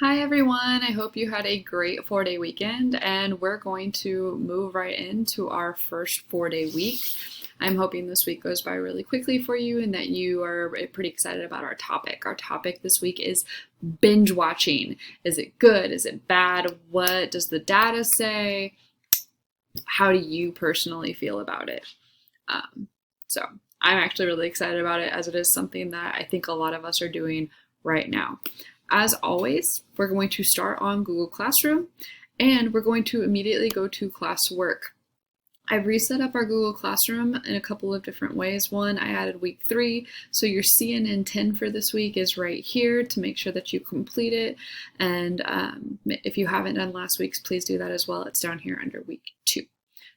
Hi everyone, I hope you had a great 4-day weekend and we're going to move right into our first 4-day week. I'm hoping this week goes by really quickly for you and that you are pretty excited about our topic. Our topic this week is binge watching. Is it good? Is it bad? What does the data say? How do you personally feel about it? So I'm actually really excited about it as it is something that I think a lot of us are doing right now. As always, we're going to start on Google Classroom and we're going to immediately go to classwork. I've reset up our Google Classroom in a couple of different ways. One, I added week 3, so your CNN 10 for this week is right here to make sure that you complete it. And if you haven't done last week's, please do that as well. It's down here under week 2.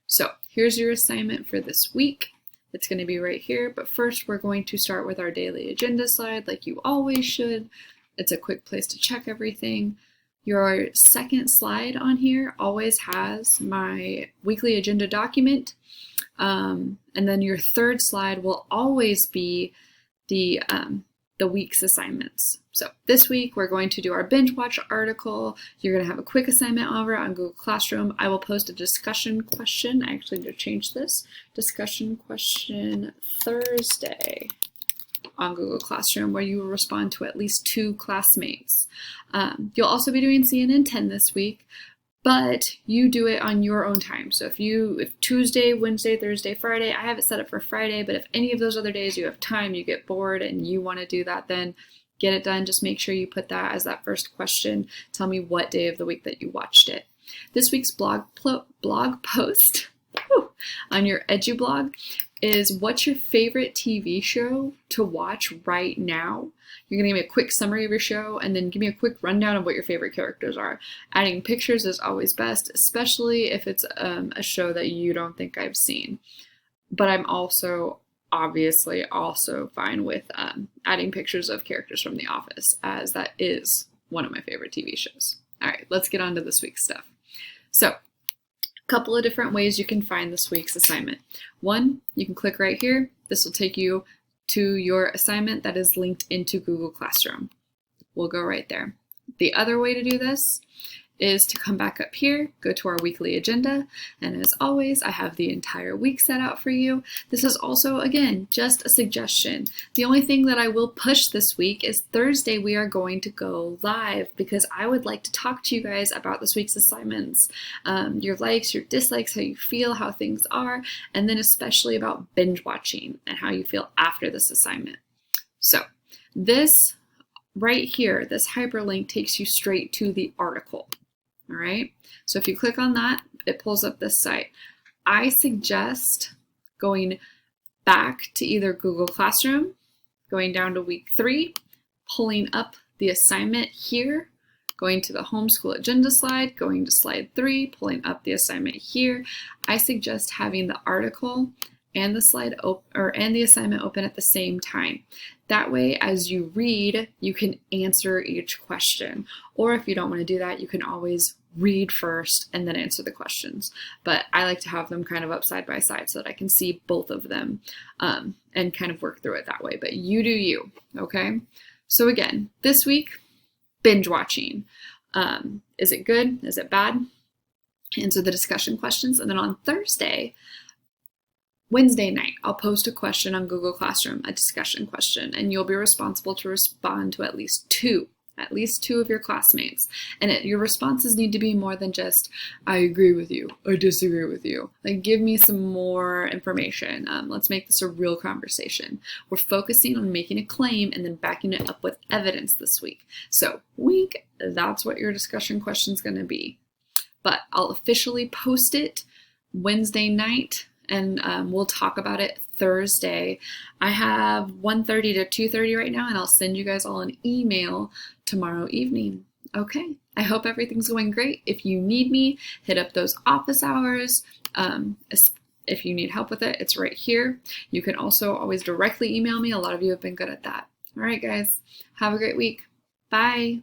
So here's your assignment for this week. It's going to be right here, but first we're going to start with our daily agenda slide like you always should. It's a quick place to check everything. Your second slide on here always has my weekly agenda document. And then your third slide will always be the week's assignments. So this week we're going to do our binge watch article. You're going to have a quick assignment over on Google Classroom. I will post a discussion question. I actually need to change this. Discussion question Thursday on Google Classroom where you will respond to at least 2 classmates. You'll also be doing CNN 10 this week, but you do it on your own time. So if Tuesday, Wednesday, Thursday, Friday, I have it set up for Friday, but if any of those other days you have time, you get bored and you want to do that, then get it done. Just make sure you put that as that first question. Tell me what day of the week that you watched it. This week's blog post on your EduBlog is what's your favorite TV show to watch right now? You're going to give me a quick summary of your show and then give me a quick rundown of what your favorite characters are. Adding pictures is always best, especially if it's a show that you don't think I've seen. But I'm also obviously also fine with adding pictures of characters from The Office, as that is one of my favorite TV shows. All right, let's get on to this week's stuff. So, couple of different ways you can find this week's assignment. One, you can click right here. This will take you to your assignment that is linked into Google Classroom. We'll go right there. The other way to do this is to come back up here, go to our weekly agenda, and as always, I have the entire week set out for you. This is also, again, just a suggestion. The only thing that I will push this week is Thursday we are going to go live because I would like to talk to you guys about this week's assignments, your likes, your dislikes, how you feel, how things are, and then especially about binge watching and how you feel after this assignment. So this right here, this hyperlink takes you straight to the article. All right, so if you click on that, it pulls up this site. I suggest going back to either Google Classroom, going down to week 3, pulling up the assignment here, going to the homeschool agenda slide, going to slide 3, pulling up the assignment here. I suggest having the article and the slide and the assignment open at the same time. That way, as you read, you can answer each question. Or if you don't want to do that, you can always read first and then answer the questions. But I like to have them kind of up side by side so that I can see both of them and kind of work through it that way. But you do you, okay? So again, this week, binge watching. Is it good? Is it bad? Answer the discussion questions. And then on Wednesday night, I'll post a question on Google Classroom, a discussion question, and you'll be responsible to respond to at least two of your classmates. And your responses need to be more than just, I agree with you, I disagree with you. Like, give me some more information. Let's make this a real conversation. We're focusing on making a claim and then backing it up with evidence this week. So, wink, that's what your discussion question is going to be. But I'll officially post it Wednesday night, and we'll talk about it Thursday. I have 1:30 to 2:30 right now, and I'll send you guys all an email tomorrow evening. Okay, I hope everything's going great. If you need me, hit up those office hours. If you need help with it, it's right here. You can also always directly email me. A lot of you have been good at that. All right, guys, have a great week. Bye.